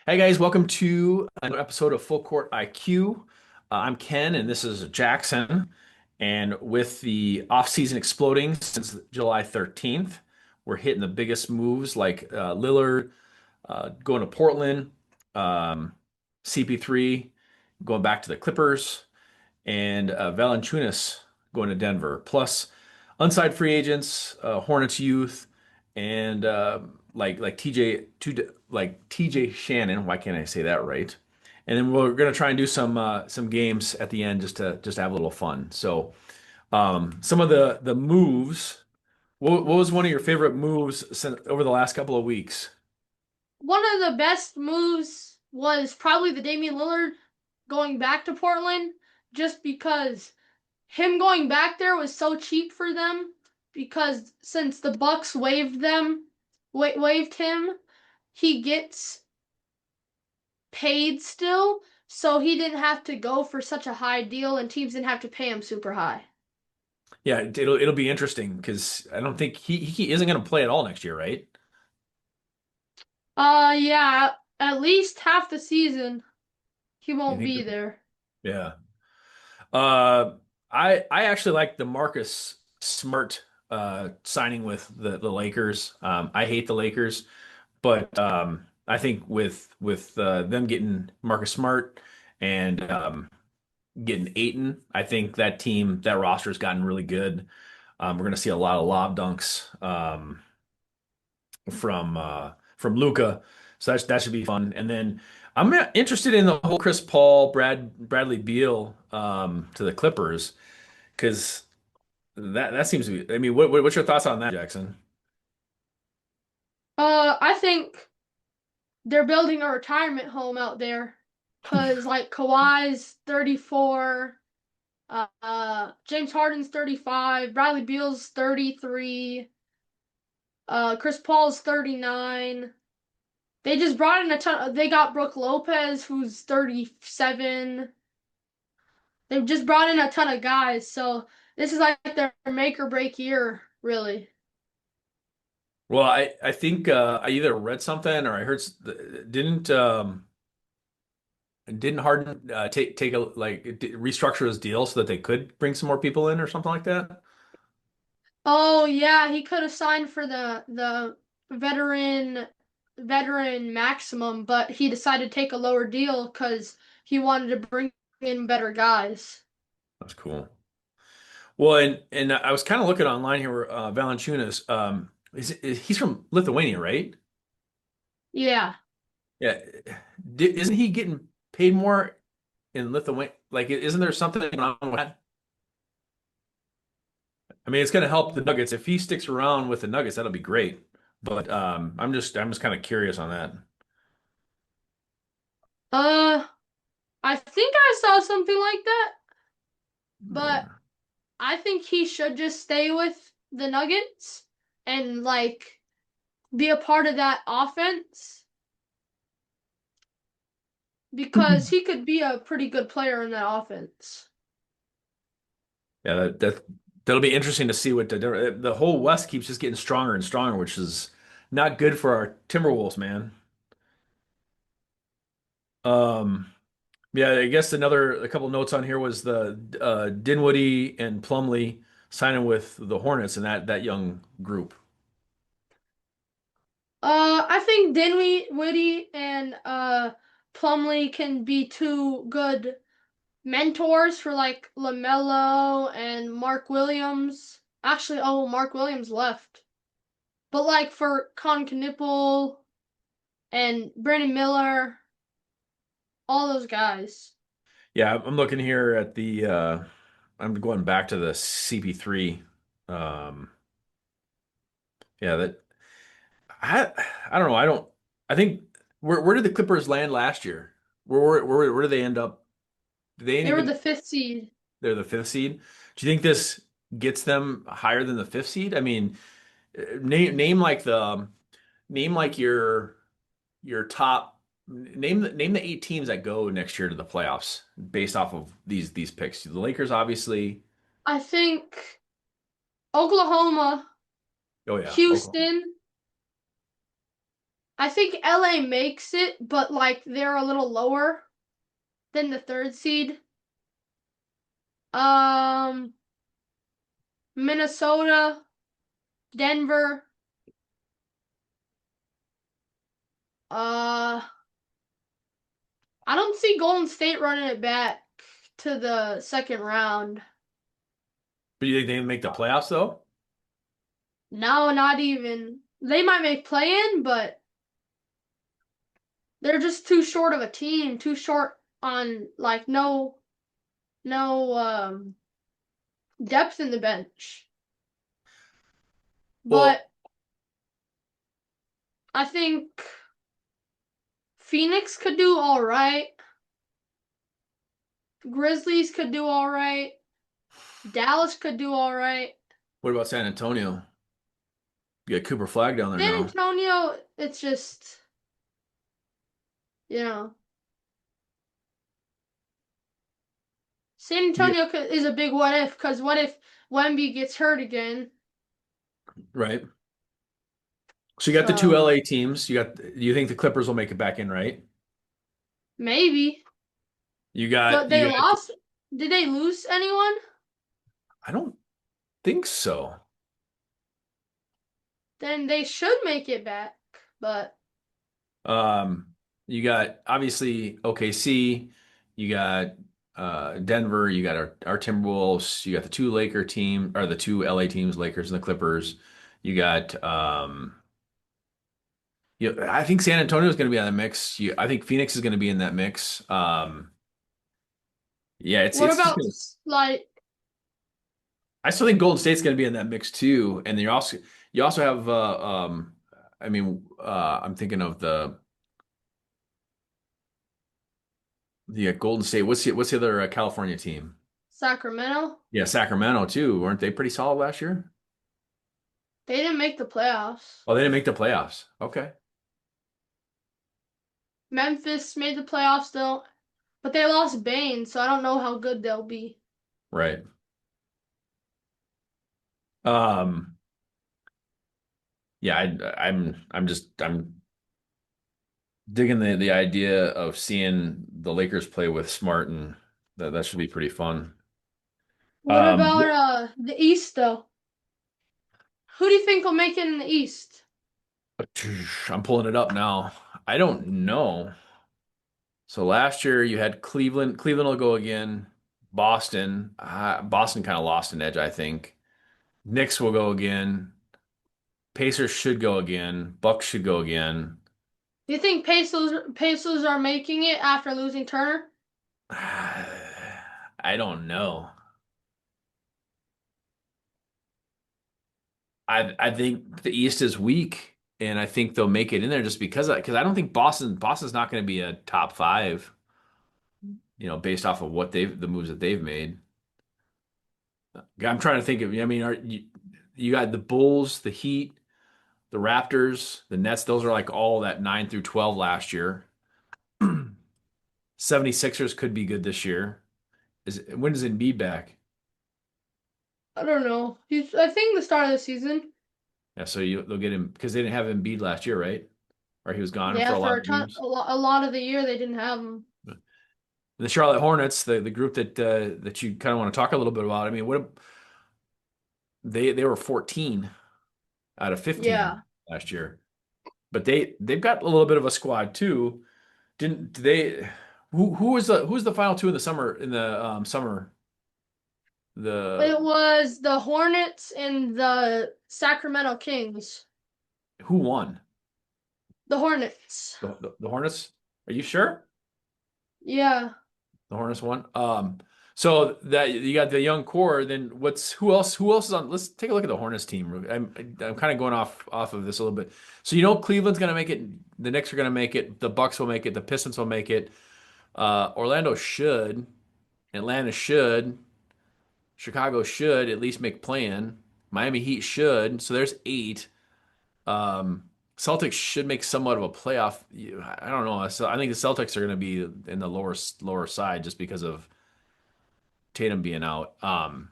Hey guys, welcome to another episode of Full Court IQ. I'm Ken and this is Jaxxon. And with the offseason exploding since July 13th, we're hitting the biggest moves like Lillard going to Portland, um, CP3 going back to the Clippers, and Valančiūnas going to Denver. Plus unsigned free agents, Hornets youth, and like TJ Shannon. Why can't I say that right? And then we're gonna try and do some games at the end just to have a little fun. So some of the moves. What was one of your favorite moves over the last couple of weeks? One of the best moves was probably the Damian Lillard going back to Portland, just because him going back there was so cheap for them. Because since the Bucks waived him, he gets paid still, so he didn't have to go for such a high deal, and teams didn't have to pay him super high. Yeah, it'll be interesting because I don't think he isn't gonna play at all next year, right? Yeah, at least half the season he You won't think? be there. Yeah. Uh, I actually like the Marcus Smart signing with the Lakers. I hate the Lakers, but I think with them getting Marcus Smart and getting Aiton, I think that roster's gotten really good. We're going to see a lot of lob dunks from Luca, so that should be fun. And then I'm interested in the whole Chris Paul, Bradley Beal to the Clippers because that seems to be. I mean, what's your thoughts on that, Jackson? I think they're building a retirement home out there because like Kawhi's 34, James Harden's 35, Bradley Beal's 33, Chris Paul's 39. They just brought in a ton. They got Brooke Lopez, who's 37. They've just brought in a ton of guys, so this is like their make or break year, really. Well, I think I either read something or I heard didn't Harden take a restructure his deal so that they could bring some more people in or something like that? Oh yeah, he could have signed for the veteran maximum, but he decided to take a lower deal because he wanted to bring in better guys. That's cool. Well, and I was kind of looking online here where Valančiūnas he's from Lithuania, right? Yeah. Yeah. Isn't he getting paid more in Lithuania? Like, isn't there something going on with that? I mean, it's going to help the Nuggets. If he sticks around with the Nuggets, that'll be great. But I'm just kind of curious on that. Uh, I think I saw something like that, but I think he should just stay with the Nuggets and like be a part of that offense because he could be a pretty good player in that offense. Yeah, that'll be interesting to see what the whole West keeps just getting stronger and stronger, which is not good for our Timberwolves, man. Um, yeah, I guess a couple notes on here was the Dinwiddie and Plumlee signing with the Hornets and that young group. I think Dinwiddie and Plumlee can be two good mentors for like LaMelo and Mark Williams. Actually, oh, Mark Williams left. But like for Con Knipple and Brandon Miller, all those guys. Yeah, I'm looking here at the I'm going back to the CP3. Um, yeah, that I I don't know. I think where did the Clippers land last year? Where did they end up? Did they ain't They were even the fifth seed. they're the fifth seed? Do you think this gets them higher than the fifth seed? I mean, name like name like your top name the eight teams that go next year to the playoffs based off of these picks. The Lakers, obviously. I think Oklahoma, Oh yeah, Oklahoma. Houston. I think LA makes it, but like they're a little lower than the third seed. Um, Minnesota, Denver, uh, I don't see Golden State running it back to the second round. But you think they make the playoffs though? No, not even. They might make play in, but they're just too short of a team, too short on like no depth in the bench. Well, But I think Phoenix could do all right. Grizzlies could do all right. Dallas could do all right. what about San Antonio? You got Cooper Flag down there San now. Antonio, it's just, you know, San Yeah. Antonio is a big what if because what if Wemby gets hurt again? Right. So you got the two So LA teams. You think the Clippers will make it back in, right? maybe. You got But they you got lost. Did they lose anyone? I don't think so. Then they should make it back. But Um, you got obviously OKC, you got Denver, you got our Timberwolves, you got the two Laker team or the two LA teams, Lakers and the Clippers. You got I think San Antonio is going to be on the mix. I think Phoenix is going to be in that mix. Yeah, it's what it's just about gonna, like I still think Golden State's going to be in that mix too. And then you also have I mean I'm thinking of the Golden State. What's the other California team? Sacramento? Yeah, Sacramento too. Weren't they pretty solid last year? They didn't make the playoffs. Oh, they didn't make the playoffs. Okay. Memphis made the playoffs still, but they lost Bane, so I don't know how good they'll be. Right. Um, yeah, I'm digging the idea of seeing the Lakers play with Smart, and that should be pretty fun. What Um, about the East though? Who do you think will make it in the East? I'm pulling it up now. I don't know. So last year you had Cleveland. Cleveland will go again. Boston. Boston kind of lost an edge, I think. Knicks will go again. Pacers should go again. Bucks should go again. Do you think Pacers are making it after losing Turner? I don't know. I think the East is weak, and I think they'll make it in there just because I don't think Boston's not going to be a top five, based off of the moves that they've made. I'm trying to think of. I mean, you got the Bulls, the Heat, the Raptors, the Nets. Those are like all that 9 through 12 last year. 76ers could be good this year. When is Embiid back? I don't know. I think the start of the season. Yeah, so they'll get him because they didn't have Embiid last year, right? Or he was gone for Yeah, a lot for of games. a lot of the year they didn't have him. The Charlotte Hornets, the group that you kind of want to talk a little bit about. I mean, they were 14 out of 15 Yeah. last year, but they've got a little bit of a squad too. Didn't they? Who was the final two in the summer? The It was the Hornets and the Sacramento Kings. Who won? The Hornets. The Hornets? Are you sure? Yeah. The Hornets won. So that you got the young core. Then who else is on? Let's take a look at the Hornets team. I'm kind of going off of this a little bit. So Cleveland's gonna make it. The Knicks are gonna make it. The Bucks will make it. The Pistons will make it. Orlando should. Atlanta should. Chicago should at least make play-in. Miami Heat should. So there's eight. Um, Celtics should make somewhat of a playoff. I don't know. So I think the Celtics are going to be in the lower side just because of Tatum being out. And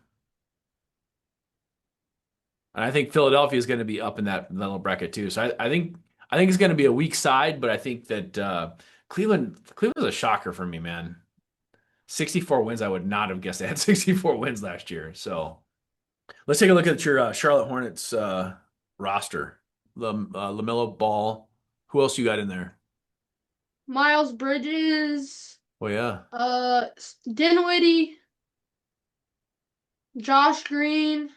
I think Philadelphia is going to be up in that little bracket too. So I think I think it's going to be a weak side, but I think that Cleveland's a shocker for me, man. 64 wins. I would not have guessed they had 64 wins last year. So let's take a look at your Charlotte Hornets roster. LaMelo Ball. Who else you got in there? Miles Bridges, Oh yeah, uh, Dinwiddie, Josh Green,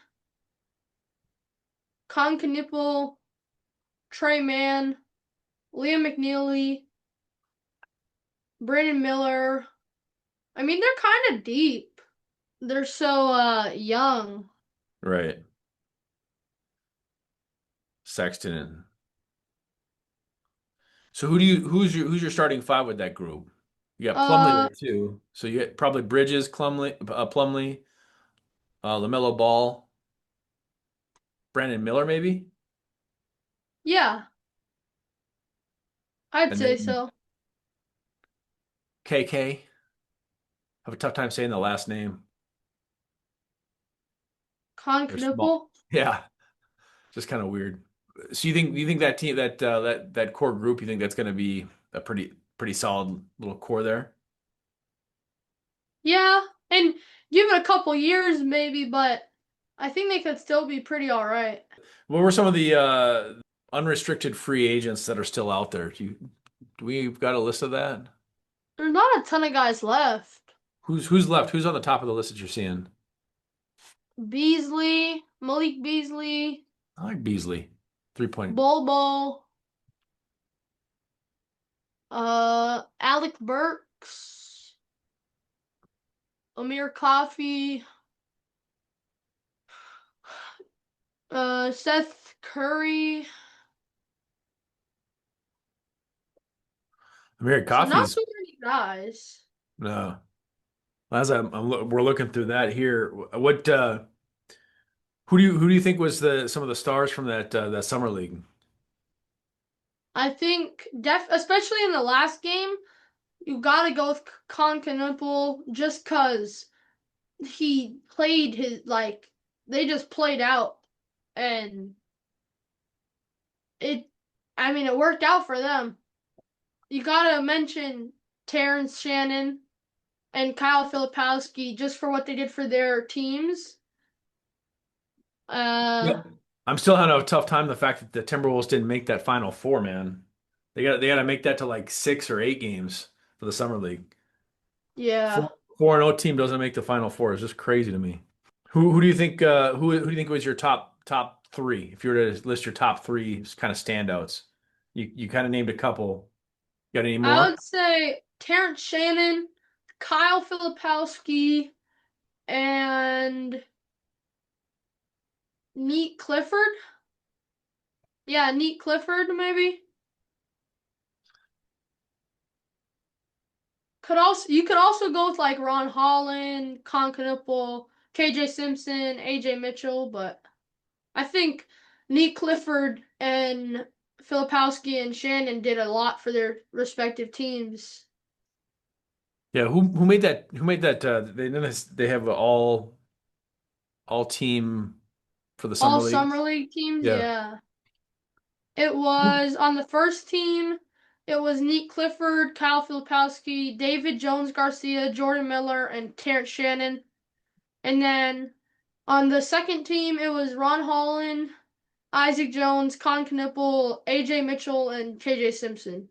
Concanipple, Trey Mann, Liam McNeely, Brandon Miller. I mean, they're kind of deep. They're so young. right. Sexton. So who's your starting five with that group? You got Plumlee Uh, there too. So you got probably Bridges, Plumlee, LaMelo Ball, Brandon Miller maybe, yeah, I'd and say then so. KK. Have a tough time saying the last name. They're small. Concanipple. Yeah, just kind of weird. So you think that team that core group you think that's going to be a pretty solid little core there? Yeah, and give it a couple years maybe, but I think they could still be pretty all right. What were some of the unrestricted free agents that are still out there? Do we've got a list of that? There's not a ton of guys left. Who's left? Who's on the top of the list that you're seeing? Beasley, Malik Beasley, I like Beasley. 3 point. Bol Bol, Alec Burks, Amir Coffey, Seth Curry. American So not Coffee's too many guys. no. As we're looking through that here, what who do you think was the some of the stars from that summer league? I think especially in the last game, you gotta go with Concanipple just cause he played his like they just played out and it I mean it worked out for them. You gotta mention Terrence Shannon and Kyle Filipowski just for what they did for their teams. Yep. I'm still having a tough time the fact that the Timberwolves didn't make that Final Four, man. They got to make that to like 6 or 8 games for the summer league. Yeah. 4-0 team doesn't make the Final Four. It's just crazy to me. Who do you think who do you think was your top three? If you were to list your top three kind of standouts, you kind of named a couple. Got any I more? would say Terrence Shannon, Kyle Filipowski, and Neat Clifford. Yeah, Neat Clifford maybe. You could also go with like Ron Holland, Concanipple, KJ Simpson, AJ Mitchell, but I think Neat Clifford and Filipowski and Shannon did a lot for their respective teams. Yeah, who made that? Who made that? They have an all team for the All summer league. summer league teams, Yeah. yeah. It was on the first team, it was Neat Clifford, Kyle Filipowski, David Jones Garcia, Jordan Miller, and Terrence Shannon. And then on the second team, it was Ron Holland, Isaac Jones, Con Knipple, AJ Mitchell, and KJ Simpson.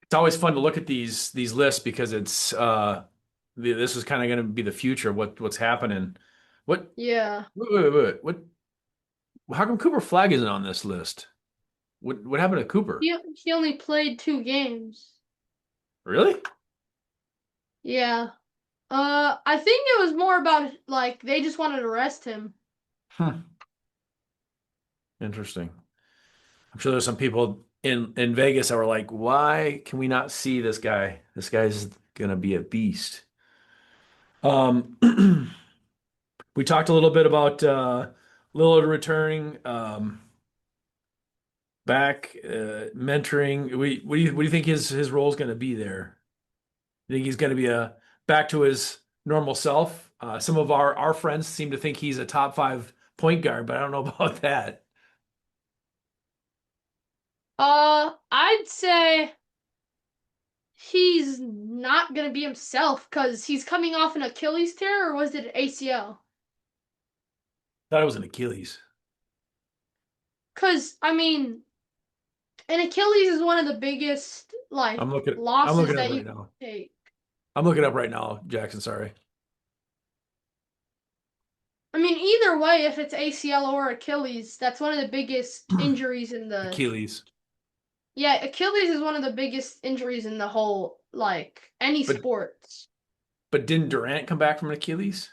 It's always fun to look at these lists because this is kind of going to be the future of what's happening. What Yeah. what how come Cooper Flag isn't on this list? What happened to Cooper? He only played 2 games. Really? Yeah. I think it was more about like they just wanted to rest him. Hmm. Interesting. I'm sure there's some people in Vegas that were like, why can we not see this guy? This guy's gonna be a beast. Um, we talked a little bit about Lillard returning back, mentoring. What do you think his role is going to be there? You think he's going to be a back to his normal self? Some of our friends seem to think he's a top 5 point guard, but I don't know about that. I'd say he's not gonna be himself because he's coming off an Achilles tear, or was it an ACL? Thought it was an Achilles. Because an Achilles is one of the biggest I'm losses looking up that you right can now. take. I'm looking up right now, Jackson, sorry. Either way, if it's ACL or Achilles, that's one of the biggest injuries in the. Achilles. Yeah, Achilles is one of the biggest injuries in the whole, any But sports. but didn't Durant come back from an Achilles?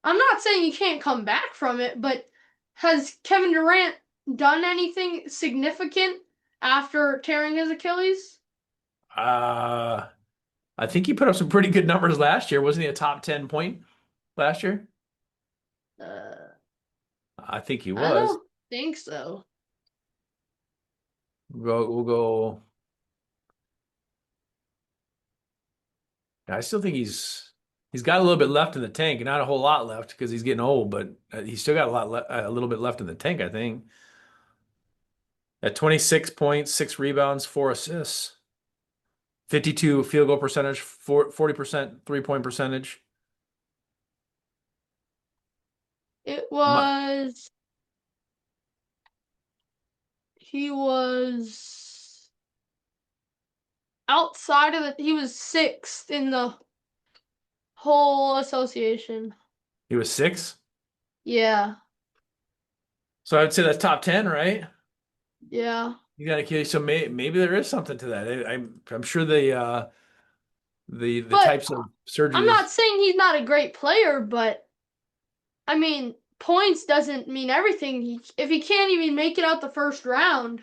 I'm not saying you can't come back from it, but has Kevin Durant done anything significant after tearing his Achilles? Uh I think he put up some pretty good numbers last year. Wasn't he a top 10 point last year? Uh, I think he I was. don't think so. We'll go. I still think he's got a little bit left in the tank, not a whole lot left because he's getting old, but he's still got a little bit left in the tank, I think. At 26 points, 6 rebounds, 4 assists, 52 field goal percentage, 40% 3-point percentage. It My, was he was outside of he was sixth in the whole association. he was six. Yeah, So I'd say that's top 10, right? yeah. You got to kill. So maybe there is something to that. I'm sure the But types of I'm surgeries. not saying he's not a great player, but points doesn't mean everything. If he can't even make it out the first round,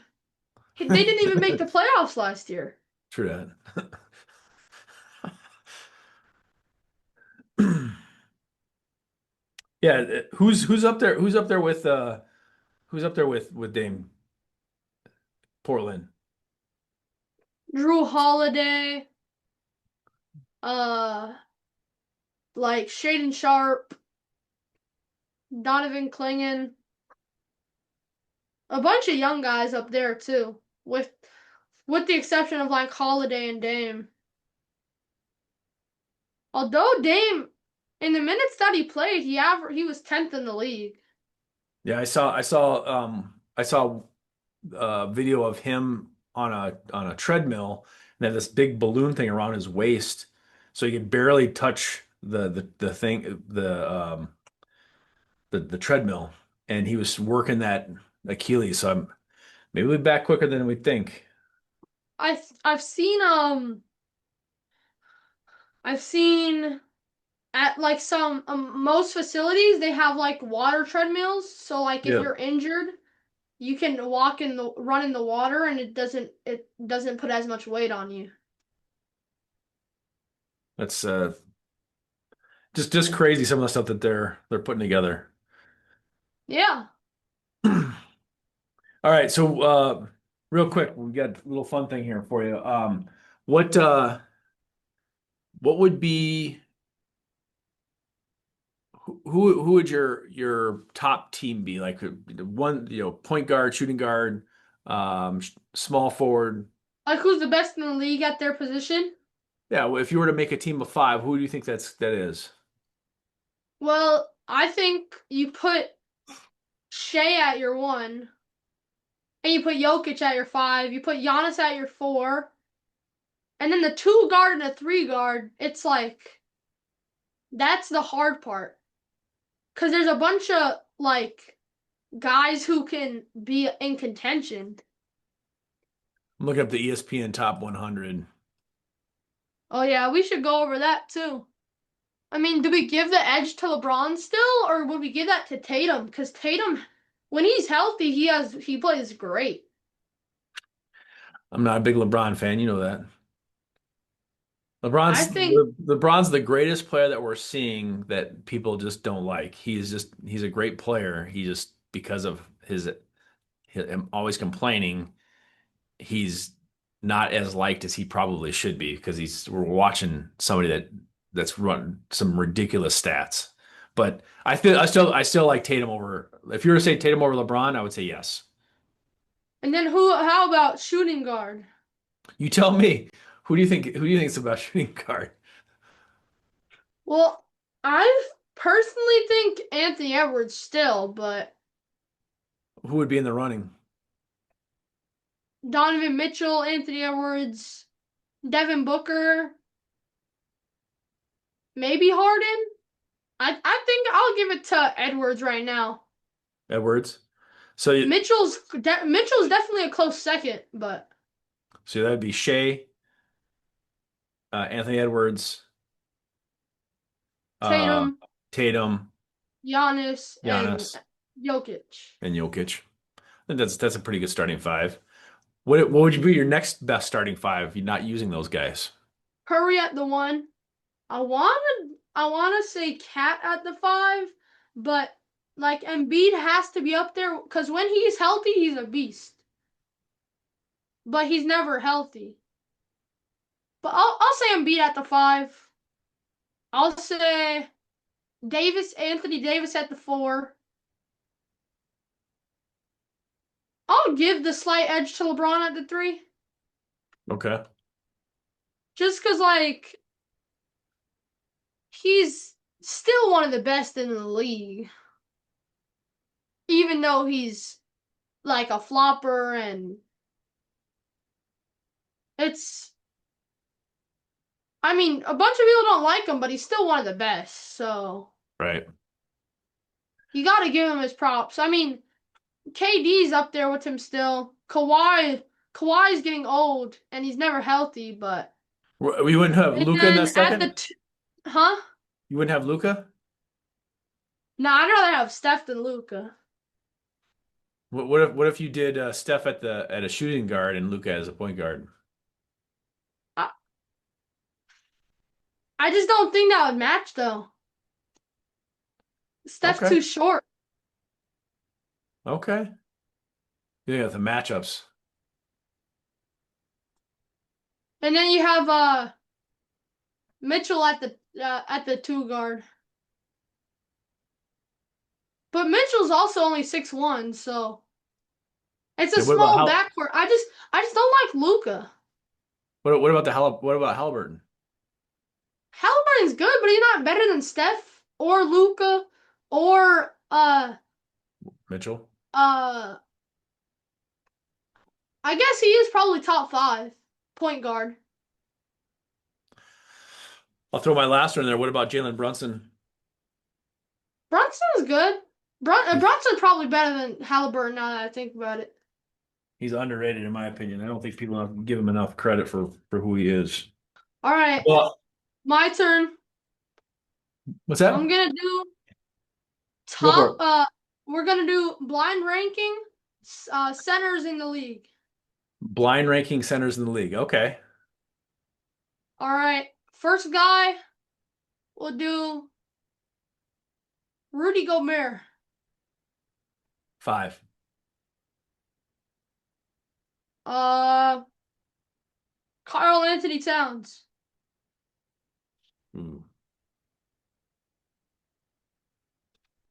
they didn't even make the playoffs last year. True that. Yeah, who's up there? Who's up there with Dame Portland? Drew Holiday, uh, Shaden Sharp, Donovan Clingan, a bunch of young guys up there too, with the exception of Holiday and Dame. Although Dame, in the minutes that he played, he was 10th in the league. Yeah, I saw a video of him on a treadmill and had this big balloon thing around his waist, so he could barely touch the thing the treadmill, and he was working that Achilles. So maybe we'll be back quicker than we think. I've seen I've seen at some most facilities they have water treadmills, so if Yeah, you're injured you can run in the water and it doesn't put as much weight on you. that's just crazy some of the stuff that they're putting together. Yeah. All right, so real quick, we got a little fun thing here for you. What what would be who would your top team be? Like one, point guard, shooting guard, small forward. Who's the best in the league at their position? Yeah, well, if you were to make a team of five, who do you think that is? Well, I think you put Shea at your one, and you put Jokic at your five, you put Giannis at your four, and then the two guard and a three guard, it's that's the hard part. Because there's a bunch of guys who can be in contention. I'm looking up the ESPN Top 100. Oh yeah, we should go over that too. Do we give the edge to LeBron still, or would we give that to Tatum? Because Tatum, when he's healthy, he plays great. I'm not a big LeBron fan, you know that. I LeBron's think LeBron's the greatest player that we're seeing that people just don't like. He's a great player. He just because of him always complaining, he's not as liked as he probably should be because we're watching somebody that's run some ridiculous stats. But I still like Tatum over. If you were to say Tatum over LeBron, I would say yes. And then who? How about shooting guard? You tell me. Who do you think's the best shooting guard? Well, I personally think Anthony Edwards still, but Who would be in the running? Donovan Mitchell, Anthony Edwards, Devin Booker, maybe Harden. I think I'll give it to Edwards right now. Edwards. So Mitchell's definitely a close second, but that would be Shea, Anthony Edwards, uh, Tatum, Tatum, Giannis, and Giannis, Jokic. and Jokic. I think that's a pretty good starting five. What would you be your next best starting five if you're not using those guys? Curry at the one. I wanna say Cat at the five, but like Embiid has to be up there because when he's healthy, he's a beast. But he's never healthy. But I'll say Embiid at the five. I'll say Anthony Davis at the four. I'll give the slight edge to LeBron at the three. Okay. Just because like he's still one of the best in the league. Even though he's like a flopper and it's I mean, a bunch of people don't like him, but he's still one of the best. So Right. you got to give him his props. I mean, KD's up there with him still. Kawhi's getting old and he's never healthy, but We wouldn't have and Luca in that then at second? huh? You wouldn't have Luca? Nah, I'd rather have Steph than Luca. What if you did Steph at a shooting guard and Luca as a point guard? I, I just don't think that would match though. Steph's Okay. too short. Okay. Yeah, the matchups. And then you have Mitchell at the two guard. But Mitchell's also only 6'1", so it's a Okay, what about small backcourt. I just don't like Luca. what about Halliburton? Halliburton's good, but he's not better than Steph or Luca or Mitchell? uh I guess he is probably top five point guard. I'll throw my last one in there. What about Jalen Brunson? Brunson is good. He's Brunson's probably better than Halliburton now that I think about it. he's underrated in my opinion. I don't think people give him enough credit for who he is. All right, Well, my turn. what's I'm that? gonna do Go for top it. we're gonna do blind ranking centers in the league. Blind ranking centers in the league. Okay. All right. First guy, we'll do Rudy Gobert. 5. Uh, Karl Anthony Towns. Ooh.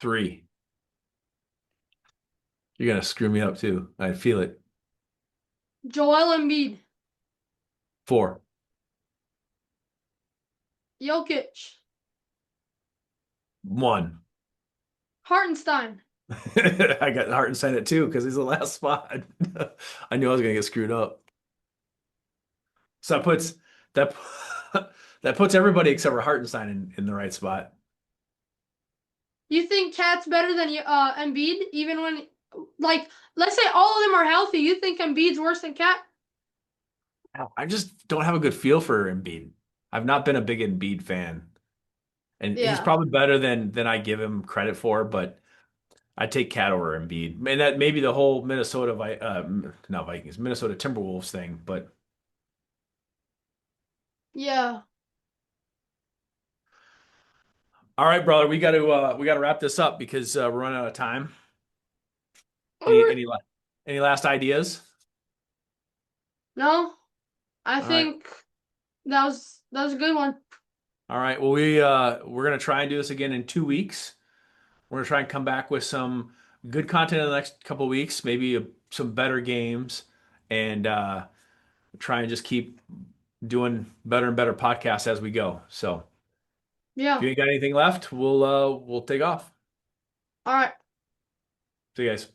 3. You're gonna screw me up too. I feel it. Joel Embiid. 4. Jokic. 1. Hartenstein. I got Hartenstein at 2 because he's the last spot. I knew I was gonna get screwed up. So that that puts everybody except for Hartenstein in the right spot. You think Cat's better than Embiid, even when like let's say all of them are healthy. You think Embiid's worse than Cat? I just don't have a good feel for Embiid. I've not been a big Embiid fan, and he's Yeah. probably better than I give him credit for. But I take Cat over Embiid, and that maybe the whole not Vikings, Minnesota Timberwolves thing. But Yeah. all right, brother, we got to wrap this up because we're running out of time. All Any right. any la- any last ideas? No, I All right. think that was a good one. All right. Well, we're gonna try and do this again in 2 weeks. We're gonna try and come back with some good content in the next couple weeks, maybe some better games, and try and just keep doing better and better podcasts as we go. So if Yeah. you ain't got anything left, we'll take off. All right. See you guys.